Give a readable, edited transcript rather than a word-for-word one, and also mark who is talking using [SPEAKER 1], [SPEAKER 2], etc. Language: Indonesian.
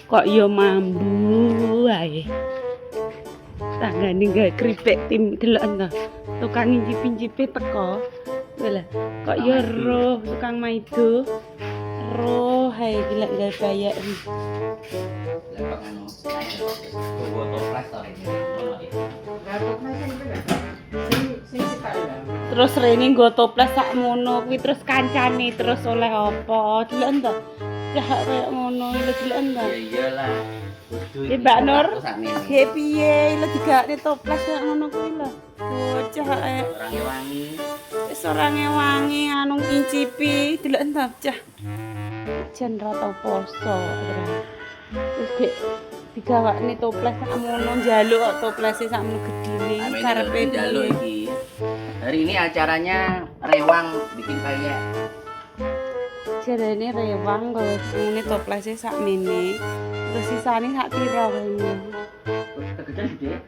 [SPEAKER 1] Kok yo mambu ae. Tanggane gawe kripik tim deloken to. Tukang ngincip-incipe teko. Lha kok yo roh tukang maido. Roh ae gila gawe bayar.
[SPEAKER 2] Lah anu. Bawa toples to ini.
[SPEAKER 1] Terus rene nggo toples sak mono kuwi terus kancane terus oleh apa? Deloken to. Cah kaya ngono lho deloken to.
[SPEAKER 2] Ya iyalah. Kudu
[SPEAKER 1] Ki Mbak Nur.
[SPEAKER 2] sakmene.
[SPEAKER 1] He piye lho digakne toples kaya ngono kuwi lho. Bocah ae.
[SPEAKER 2] Orangnya wangi.
[SPEAKER 1] Wis orange wangi anu ngincipi deloken to cah. Jan ra tau poso. Wis Dek digawakne toples sak mono njaluk kok toplese sak mono gedine karepe
[SPEAKER 2] njaluk iki. Hari ini acaranya rewang bikin payek.
[SPEAKER 1] Jarene rewang gawe ngene toplese sak mene. Terus sisane sak pira kene.
[SPEAKER 2] Kegedean Dek.